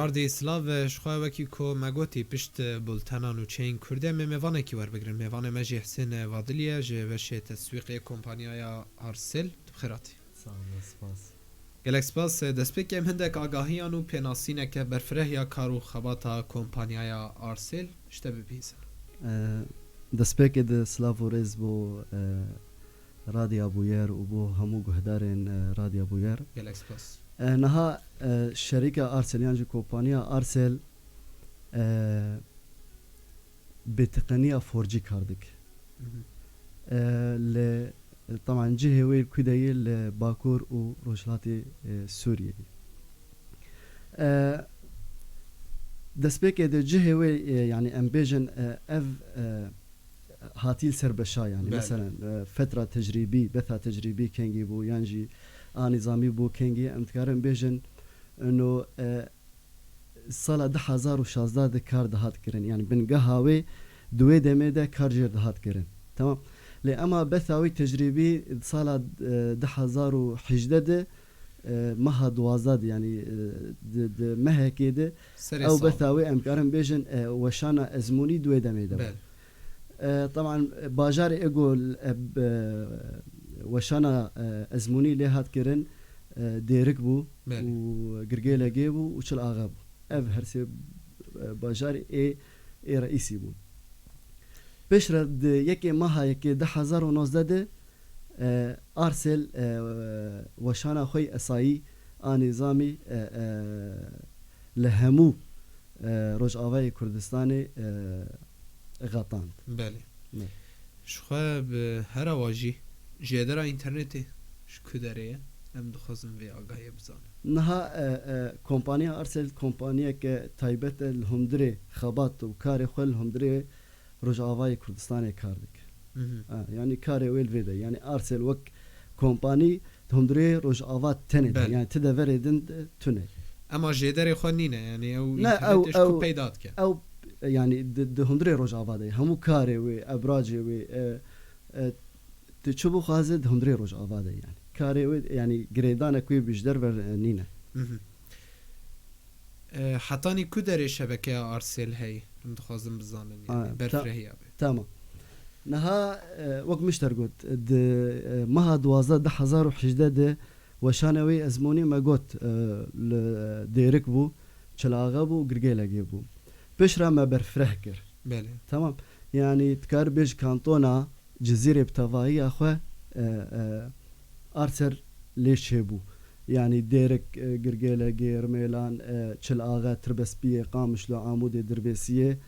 جاردی سلاو شخواه وکی که مگوتی پشت بولتنان و چین کرده میوانه کی ور بگرن میوانه مجی حسین وادلیه جه وشه تسویق کمپانیای آرسل بخیراتی سپاس گلک سپاس دست بکیم هندک آگاهیان و پیناسینه که برفره یا کارو خباتا کمپانیای آرسل شته بپیسن دست بکید سلاو و رز بو رادیا بویر و بو همو گهدارن رادیا بویر گلک سپاس نها شركة أرسل يعني كومبانيا أرسل بتقنية 4G كاردك طبعا جهة ويل كداية لباكور وروجلاتي سوريا دسبيك ده جهة ويل يعني امبيجن اف هاتيل سربشا يعني بل. مثلا فترة تجريبي بثا تجريبي كنجي بو يانجي نظامي بو كنجي امتكارن بيجن انه سال 2016 کار دهات کرن یعنی بنگهاوی دوی دمه کار جر دهات کرن تمام لی اما بثاوی تجربی سال 2018 مها دوازد یعنی مها كده او بثاوي امكارن بيجن وشانا ازموني دوي دمه ده طبعا باجار اقول وشانا ازموني لهات كرن ديرك بو وقرقيلة جيبو وشل آغابو اف هرسي باجاري اي رئيسي بو بشرد يكي ماها يكي 2019 ارسل وشانا خوي اسايي نظامي لهمو روج آوای کردستانی غطاند بله شخواه به هر واجی جیدر اینترنتی شکو داره ام دخوازم وی آگاهی بزانم نها کمپانیا ارسل کمپانیا که تایبت الهمدره خبات و کار خل الهمدره روج آوای کردستانی کاردک يعني كاري ويل فيدا يعني ارسل وك كومباني تهمدري روج آوات تنه يعني تدفري دند تنه اما جيدر خونينه يعني او انترنتش كو بيدات كان او يعني هندري روج آوات همو كاري و ابراجي و تشوبو خازد هندري روج آوات يعني كاري و يعني جريدانا كوي بيجدر نينا حتاني كودري شبكه ارسل هي متخازم بزانن يعني برفره هي تمام نها وقت مشتر قلت مها 2018 وشانوي ازموني ما قلت ديرك بو چلاغه بو قرقيله جيبو بشرا ما برفرهكر بله تمام يعني تكربج كانتونا جزيره بتفاهي اخو ارسل ليش هبو يعني ديرك قرقيله جير ميلان چلاغه تربس بيه قامش لو عمود دربسيه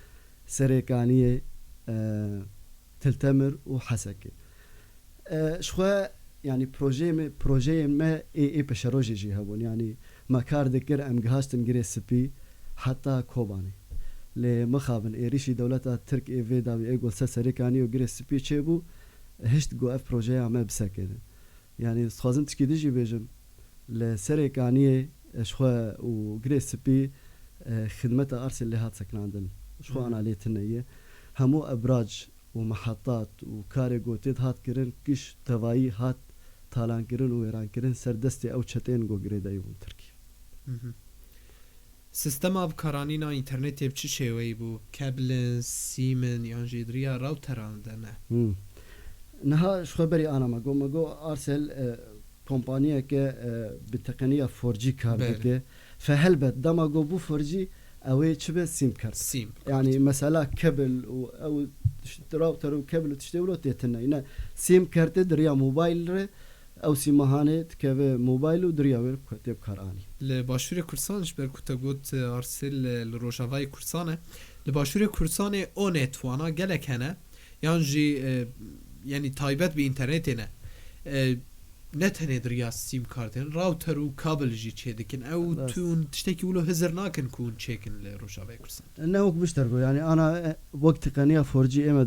سريكانيه تلتمر وحسكي شخوا يعني بروجي ما اي بشروجي جي هبون يعني ما كار ذكر ام جهاستم جري سبي حتى كوباني لمخابن ايريشي دولتا ترك اي في دا ايغول سسريكاني وجري سبي تشيبو هشت جو اف بروجي ما بسكد يعني خازن تشكيدي جي بيجم لسريكاني شخوا وجري سبي خدمته ارسل اللي هات سكناندن شخوا انا ليتنيه همو ابراج ومحطات وكاري قوتيد هات كرن كش توايي هات تالان كرن ويران كرن سردستي او چتين گو گريدا يبون تركي سيستم اب كارانينا انترنت بچي شوي بو كابل سيمن يانجي دريا راوتران دنا نها شو خبري انا ماغو ارسل كومبانيا كه بتقنيه 4G كاردك فهلبت دماغو بو 4G اوي تشبه سيم كارت يعني مثلا كابل او راوتر وكابل تشتغلوا تيتنا سيم كارت دريا موبايل او سيم هانه كبه موبايل ودريا وير كتب كاراني لباشور كورسانش بر كتبوت ارسل لروجاوای كورسانه لباشور كورسانه اون توانا گلک هنه یانجی يعني تایبت به اینترنت نه نتنه دريا سيم كارتين راوتر وكابل جي تشيدكن او تون تشتكي ولو هزر ناكن كون تشيكن لروجاوي كردستان انه بشتركوا يعني انا وقت تقنيه 4G ام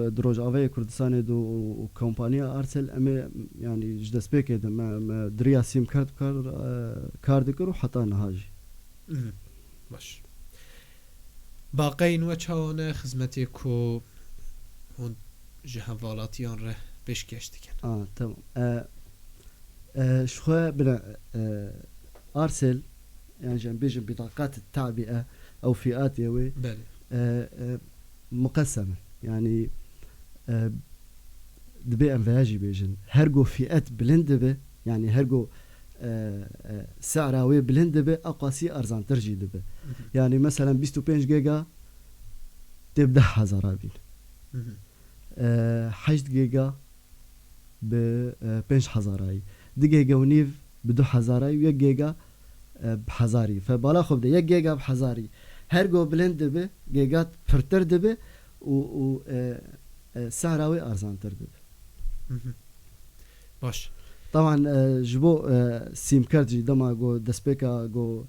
دروجاوي كردستان دو كومبانيا ارسل ام يعني جدس بيك ما دريا سيم كارت كارد كرو حتى نهاجي باش باقين وچاونه خدمتي كو هون جهوالاتيان ره بش گشتكن تمام شخوا بنا ارسل يعني جنب بيجن بطاقات التعبئة أو فئات يوي بله مقسمة يعني دبي أم فياجي بيجن هرجو فئات بلندبه يعني هرجو سعراوي بلندبه أقاسي أرزان ترجي دبه يعني مثلا 25 جيجا تبدأ هزار بين 8 جيجا ب 5000 2 جيجا ونيف ب 2000 و 1 جيجا بحزاري فبالا خب ده 1 جيجا بحزاري هرجو بلند دبه جيجات فرتر دبه و سعراوي أرزان تر دبه باش طبعا جبو سيم كارت جي دما جو دسبيكا جو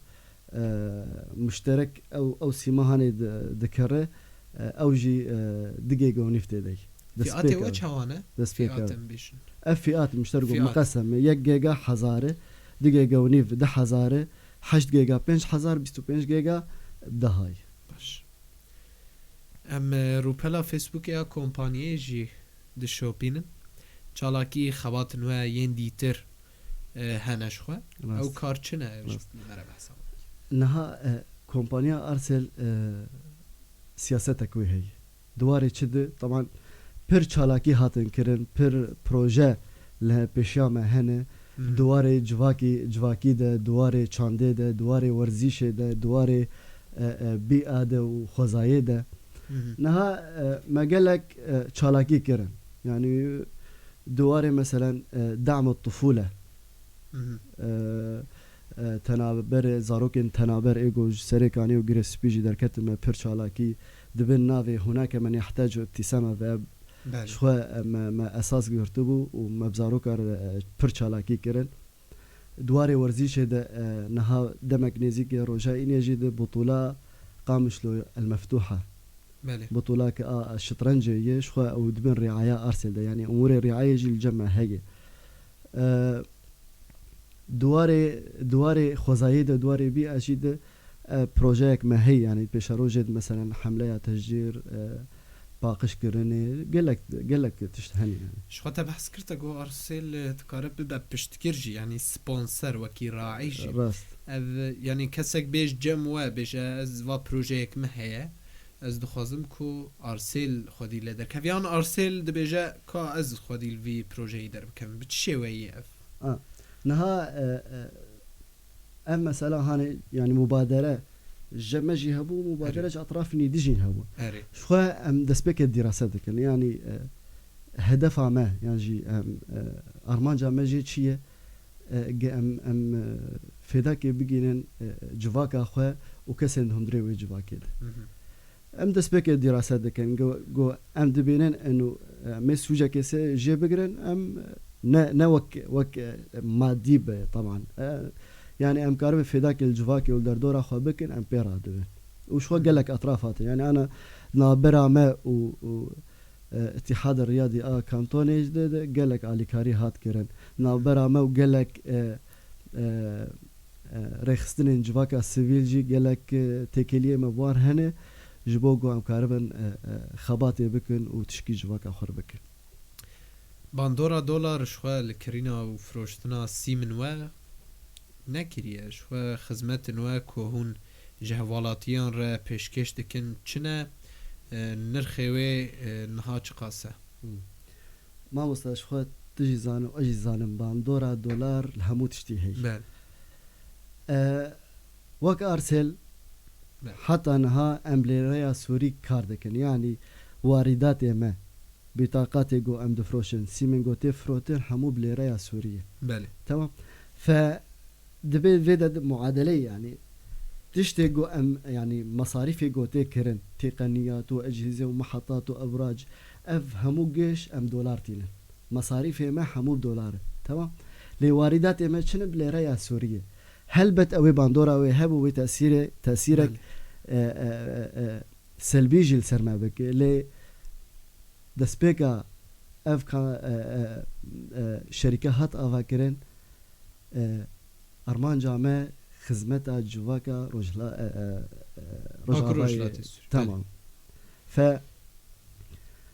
مشترك او سيما هاني دكره او جي دقيقه ونفتي دي فئات وجه هوانا فئات امبيشن فئات مشتركه مقسمه 1 جيجا حزاره دقيقه ونيف 10000 8 جيجا 5000 25 جيجا دهاي باش ام روبلا فيسبوك يا كومباني جي د شوبين چالاکی خوات نوع ین دیتر هنش خو او کارچنه مره بحثم نها كومبانيا ارسل سياستك وهي دواري تشد طبعا بير چالاکی هاتن كرن بير بروجه له بشيامه هنه دواري جواكي ده دواري چانده ده دواري ورزيشه ده دواري بيئه ده وخزايه ده نها مجالك چالاکی كرن يعني دواري مثلا دعم الطفولة تنابر زاروكين تنابر ايجو سريكاني وجريس بيجي در كتم بيرشالاكي دبن نافي هناك من يحتاج ابتسامة باب شوى ما اساس يرتبو وما بزاروكر بيرشالاكي كرن دواري ورزيش ده نها دمغنيزيك روجا ان يجد بطولة قامشلو المفتوحة بطولة الشطرنج يشخوا او دبن رعاية ارسل ده يعني امور الرعاية يجي الجمع هاي دواري خزايد دواري بي اجيد بروجيك ما هي يعني بشروجد مثلا حملة تشجير باقش كرني قالك تشتهني يعني شو خاطر بحث كرت جو ارسل تقارب بدا بشتكرجي يعني سبونسر وكي راعيجي يعني كسك بيش جموا بيش از و بروجيك ما هي از دخوازم کو ارسل خودی لدر کفیان ارسل دبیجه که از خودی الوی پروژه‌ای در بکم بچه ویی اف نها ام مثلا هاني يعني مبادرة جمجي هبو مبادرة اطراف نيدجين هبو شو ام دسبك الدراسات يعني هدف ما يعني ارمان جامجي تشيه ام فداك بيجين جواكا خو وكسن هندري وجواكي ام دسبك الدراسات دكن جو ام دبينن انه مسوجا كيسه جيبغرن ام وك مادي طبعا يعني ام كارب فداك الجواكي والدردوره خو بكن ام بيرادو وشو قال لك اطرافات يعني انا نابرا ما و اتحاد الرياضي كانتوني جديد قال لك علي كاري هات كرن نابرا ما وقال لك رخصتن جواكا سيفيلجي قال لك تكليه مبوار هنا جبوغو ام كاربن خباتي بكن وتشكي جواكا خور بكن باندورا دولار شوه لکرینا و فروشتنا سیمن و نکریه شوه خدمت نوه که هون جهوالاتیان را پیشکش دکن چنه نرخوه نها چقاسه ما مستش شوه تجي زانو اجي زانم باندورا دولار الهمو تشتي هي بله وك ارسل حتى انها امبليريا سوري كاردكن يعني واردات ما بطاقات جو ام دفروشن سيمن جو تفروتن حمو بليريا سورية بله تمام فدبي فيدا معادلة يعني تشتي جو ام يعني مصاريف جو تكرن تقنيات واجهزة ومحطات وابراج افهمو جيش ام دولار تيلن مصاريف ما حمو بدولار تمام لواردات ما شنو بليريا سورية هل بت اوي باندورا اوي هبو تأثيرك سلبي جيل سرما بك لي دسبيكا اف شركة هات افاكرين ارمان جامع خدمتها جواكا رجلا تمام ف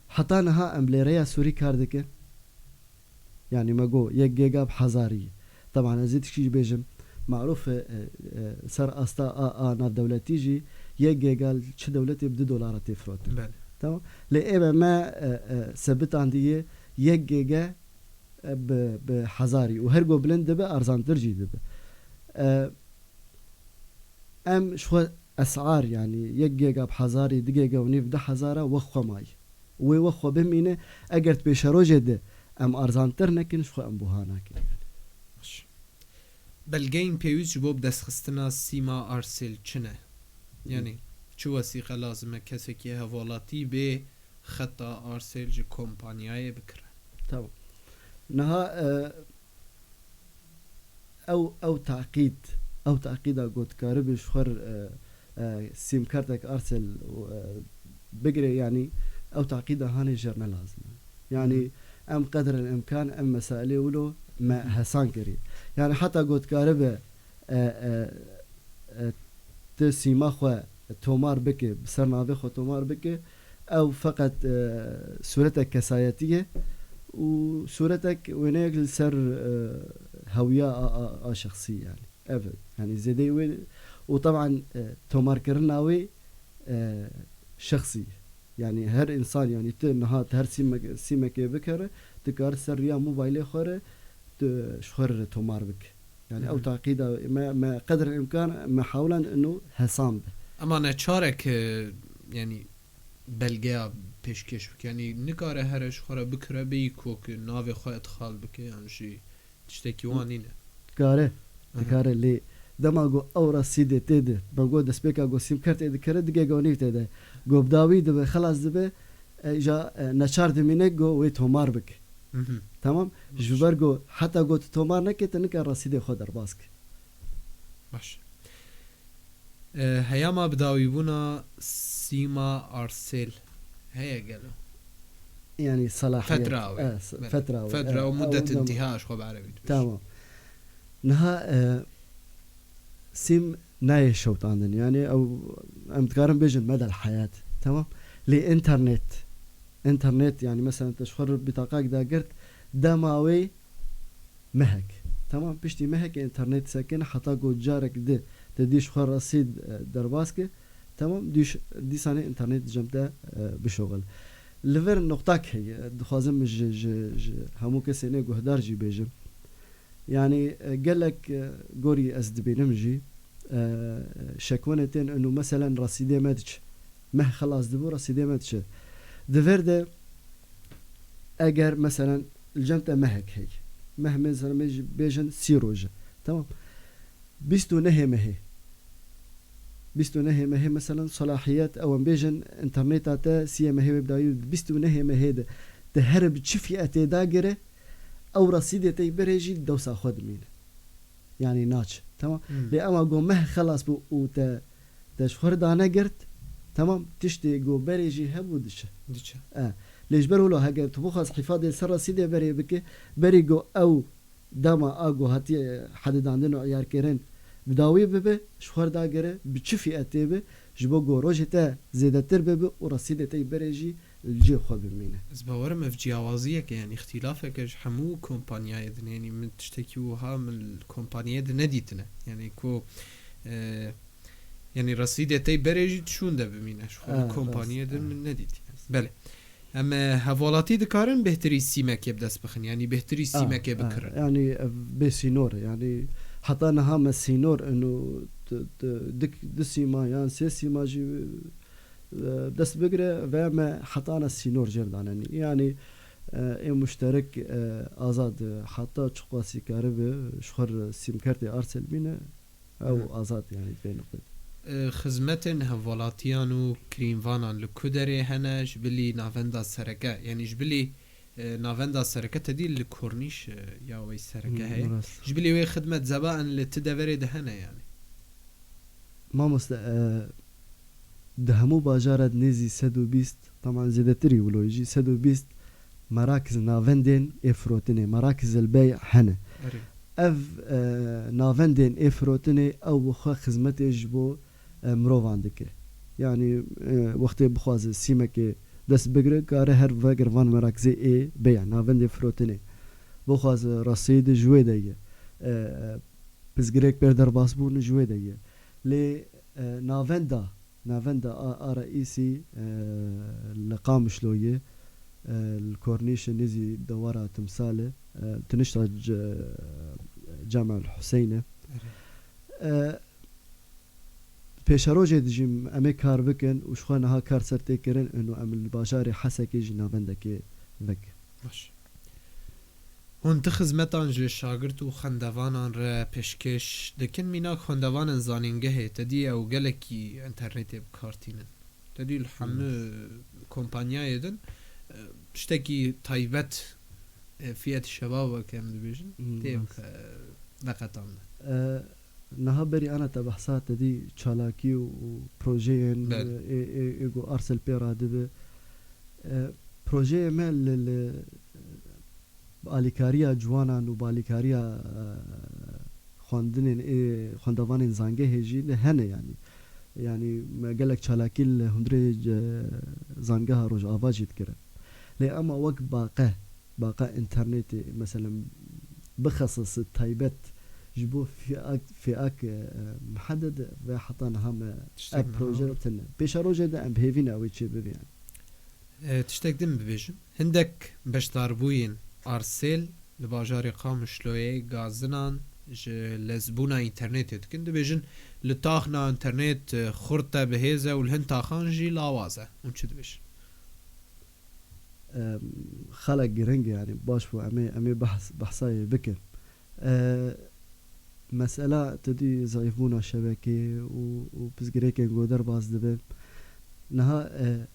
حطانها امبليريا سوري كاردك يعني ما جو 1 جيجا بحزارية طبعا ازيد شي بيجم معروف سر استا ناف دولتي جي 1 جيجا چه دولتي $2 تفروت بله تمام لإبا ما ثبت عندي 1 جيجا بحزاري وهرجو بلند به ارزان ترجي به ام شو اسعار يعني 1 جيجا بحزاري 2 جيجا ونيف 10,000 وخو ماي وخو بمينه اگرت بشروجه ده ام ارزان تر نكن شو ام بوهانا كي بلگین پیویز بوب دست خستنا سیما ارسل چنه یعنی چه وثیقه لازمه کسی که حوالاتی به خطا ارسل جی کمپانیای بکره تمام نها او تعقيد قلت كاربش خر سيم كارتك ارسل بقري يعني او تعقيد هاني جرنا لازم يعني ام قدر الامكان ام مسائل ولو ما هسان كري يعني حتى قلت كاربه تسيما خو تومار بك بسرنا بخو تومار بك او فقط صورتك كسايتيه وصورتك وينك لسر هوية شخصية يعني أبد يعني زيدي وطبعا تومار كرناوي شخصي يعني هر إنسان يعني نهات هر سيمك بكره تكار سر يا موبايل خورة شخور تومار بك يعني أو تعقيده ما قدر الإمكان محاولا إنه حسام أما نشارك يعني بلگه پیشکش بک یعنی نکاره هرش خورا بکره بی کوک ناو خواه ادخال بک یعنی شی تشتکی وانینه کاره لی دما گو او رسیده تیده بگو دست بکا گو سیم کرت ایده کرد دیگه گو نیف تیده گو بداوی دبه خلاص دبه جا نچار دمینه گو وی تومار بک تمام جبر گو حتی گو تومار نکت نکار رسیده خود در باسک باش هيا ما بداوي بونا سيما ارسل هيا قالوا يعني صلاحية فترة ومدة انتهاء شو بعربي تمام نها سيم ناي شوط عندنا يعني او امتقارن بيجن مدى الحياة تمام لإنترنت يعني مثلا تشخر بطاقاك دا قرت دماوي مهك تمام بيشتي مهك انترنت ساكن حتى قو جارك ده تديش خور رصيد درباسكه تمام دي سنه انترنت جمده بشغل لفر نقطه هي دخوازم همو كسنه جهدار جي بيجم يعني قال لك غوري ازدبينمجي شكونتين انه مثلا رصيدي ماتش ما خلاص دبو رصيدي ماتش دفرده اگر مثلا الجمته مهك هي مهما مثلا بيجن سيروج تمام بيستو نهي مثلا صلاحيات او بيجن انترنت سي مهي بدايو بيستو نهي ده تهرب تشفي اتداغره او رصيدتي بريجي دوسا خد مين يعني ناتش تمام لأما قو مه خلاص بو وت تشخر دانا قرت تمام تشتي قو بريجي هبو دش ليش برولو هاجر تبوخص حفاظ سر رصيدي بري بك بري قو او داما اگو هاتي حدد عندنا عيار كيرن بداوي ببه شخور داگره بچفي اتبه جبو گوروج تا زيادتر ببه ورصيدتي بريجي الجي خو بمينه زبورم في جوازيه يعني اختلافك حمو كومبانيا يعني من تشتكيوها من الكومبانيا نديتنا يعني كو يعني رصيدتي بريجي شون ده بمينه شخور كومبانيا نديت بله اما حوالاتي دكارن بهتري سيمك بدس بخن يعني بهتري سيمك بكرن يعني بسينور يعني حطينا هام السينور انه دسيما يعني سيسيما جي دس بقرة وما حطانا السينور جردان يعني مشترك آزاد حتى تشقاسي كاربه شخر سيم كارتي ارسل بينا او آزاد يعني في نقطة خدمتن هوالاتيان و كريموانان لكودري هنا جبلي نافندا سرقة يعني جبلي نافندا سرقة تدي الكورنيش يا وي سرقة هي جبلي وي خدمة زبائن لتدوري دهنا يعني ما مست دهمو باجارة نيزي 120 طبعا زيادتري ولو يجي 120 مراكز نافندين افروتني مراكز البيع هنا اف نافندين افروتني او خو خدمت يجبو مروفان دكه يعني وقت بخواز سيمك دس بگره کار هر وگر وان مراکزی ای بيع نافند فروتني بخواز رصيد جوه دیگه پزگریک بر در باس بون جوه دیگه لی ناوندا رئیسی لقام شلویه الكورنيش نزي دوارة تمثاله تنشتاج جامع الحسينة پیشروجه دجیم امی کار بکن و شخوانه ها کار سر تکرن انو ام الباجار حسکی جنابنده که وک باش هون تخزمتان جو شاگرد و خندوانان را پیشکش دکن میناک خندوانان زانینگه تدی او گلکی انترنت بکارتینن تدی الحمه کمپانیای دن تشتكي تايبت فئة الشباب كم دبيجن تيمك وقت عمنا نهابري أنا تبحثات دي تشالاكي وبروجين إيجو أرسل بيرا دبي بروجي مال باليكاريا جوانا وباليكاريا خواندوان زانگه هجي لهنه يعني ما قالك تشالاكي الهندري زانگه روج آواجي تكره لي اما وقت باقة انترنت مثلا بخصص التايبت جبو فئاك محدد وحطانا هم بروجكت بيشاروجه ده ام بهيفين اوي تشي ببي يعني تشتاك دم ببيجن هندك باش داربوين ارسل لباجاري قامش لوي غازنان لزبونا انترنت يتكن دبيجن لتاخنا انترنت خرطة بهيزة والهن تاخان جي لاوازة ونشو دبيجن خلق جرنج يعني باشفو امي بحثاي بكر مسألة تدي زعيفونا الشبكة وبزجريك نقدر باز دبل نها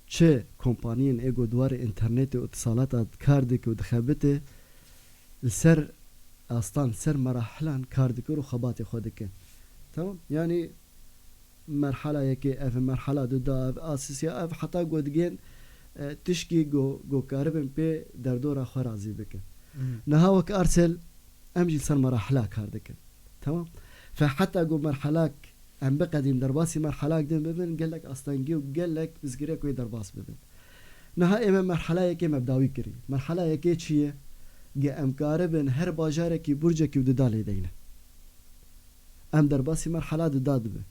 چه كومبانيين ايجو دوار انترنت واتصالات كاردك ودخابته السر اصلا سر مراحلان كاردك وخباتي خودك تمام يعني مرحلة يكي اف مرحلة دا اساسية اف حتى قدجين تشكي جو كاربن بي دردورا خرازي بك نهاوك ارسل امجي سر مراحلة كاردك تمام فحتى جو مرحلة ام بقديم درباسي مرحلة قديم ببن قال لك اصلا جيو قال لك بزقريك وي درباس ببن نها اما مرحلة يكي مبداوي كري مرحلة يكي تشيه جا ام كاربن هر باجاركي برجكي وددالي دينا ام درباسي مرحلة داد ببن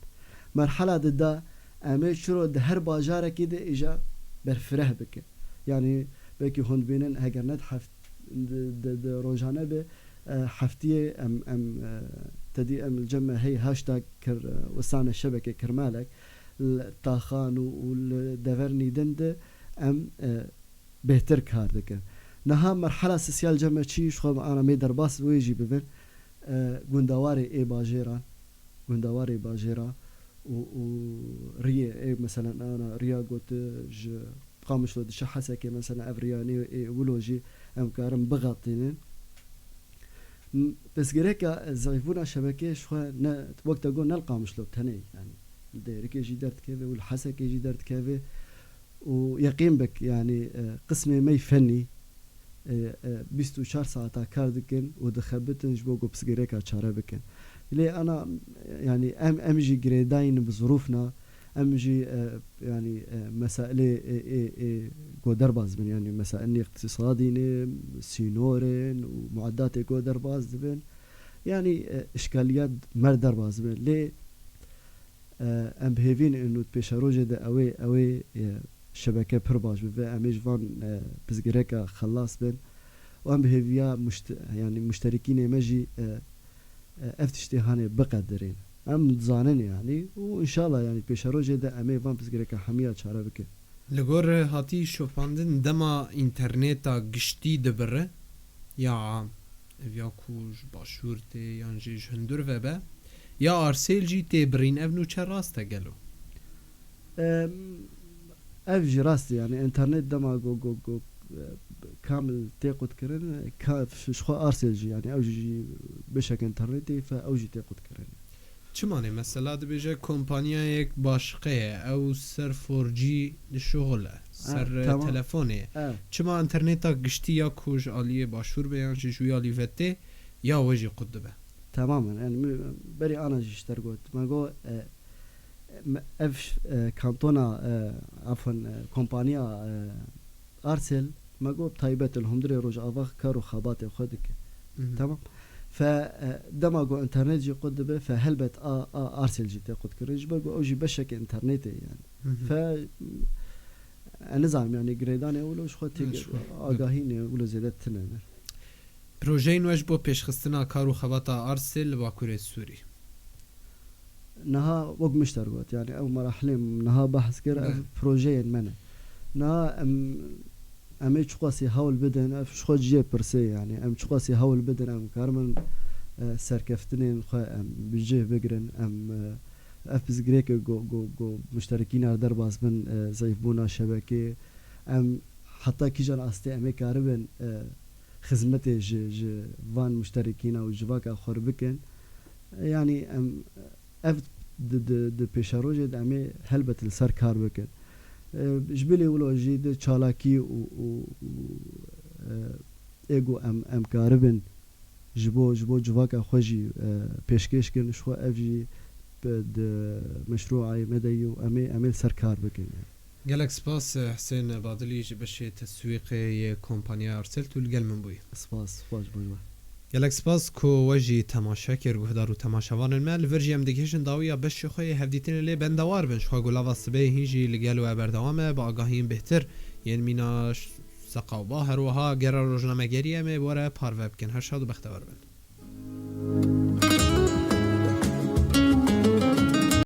مرحلة دا امي شرو ده هر باجاركي ده اجا برفره بك يعني بكي هون بينن اگر ند حفت د روزانه به حفتيه ام تدي ام الجمع هي هاشتاج وسعنا الشبكه كرمالك الطاخان والدفرني دند ام بهتر كاردك نها مرحله سوسيال جمع شي شو انا مي درباس ويجي ببن غوندواري اي باجيرا وريا مثلا انا ريا قلت قامش لو حسك مثلا افرياني ولوجي ام كارم بغاطين بس غيرك زغيفونا شبكه شو وقت اقول نلقى مش لو تاني يعني دايرك يجي درت كيف والحسك يجي درت كيف ويقين بك يعني قسمي مي فني 24 ساعه كاردكن ودخبتن جبوكو بس غيرك شاره بكن ليه انا يعني امجي جريداين بظروفنا امجي يعني مسائل قدرباز من يعني مسائل اقتصادي سينورين ومعدات قدرباز بن يعني اشكاليات مردرباز بن ليه ام بهيفين انه بيشاروجه ده اوي شبكه برباج بن امج فان بزغريكا خلاص بن وام بهيفيا يعني مشتركين مجي افتشتي هاني بقدرين ام زانن يعني وان شاء الله يعني بيشاروجه ده امي فان بزغريك حميه چاره بك لگور هاتی شوفاندن دما اینترنتا گشتی دبره یا کوج باشورته یا جیش هندور وبه یا ارسل جی تبرین ابنو چه راسته گلو افجي راستي يعني انترنت دما جو كامل تاخد كرن كاف شخو ارسل جي يعني اوجي بشك انترنتي فاوجي تاخد كرن چمانه مثلا دبیجه کمپانیا یک باشقه او سر 4G لشغله سر تلفونه چما انترنتا گشتی یا کوج آلیه باشور بیان جوی آلی وته یا وجی قدبه تماما يعني بري انا جيشتر قلت ما جو اف كانتونا عفوا كومبانيا ارسل ما جو طيبت الهندري روج افاخ كارو خبات خدك تمام فدماغو انترنت جي قد به فهلبت ارسل جي تاخد كريج برجو او جي بشك انترنت يعني ف نظام يعني جريدان اولو شخوتي آگاهی اولو زیادت تنه پروژه نوش بو پیشخستنا کارو خباتا ارسل باکوره سوری نها وق مشتركات يعني او مراحل نها بحث كر بروجي منه نها ام چقاسي هول بدن اف شخو جي برسي يعني ام چقاسي هول بدن ام كارمن سركفتنين خو ام بجيه بقرن ام اف زغريك جو مشتركين در باز من زيفبونا شبكه ام حتى كيجان استي ام كاربن خدمتي ج فان مشتركين او جواك اخر بكن يعني ام اف د پیشروج دامه هلبت السر کار بکن جبلی ولو جید چالاکی و ایگو ام کاربن جبو جواکا خوجی پیشکش کن شو افجی د مشروعی مدیو امل سر کار بکن گلک سپاس حسین بادلی بشه تسویق ی کمپانیا ارسل تول گل من بوی سپاس بوی گلک سپاس کو وجی تماشا کر گهدار و تماشاوان المال ورجی ام دیگهشن داویا بش خوی هفدیتین لی بندوار بن شو گلا واسبه هیجی لگلو ابردوامه با آگاهیم بهتر یعنی مینا سقاو با هر وها گرا روزنامه گریه می بوره پاروب کن هر شاد و بختور بن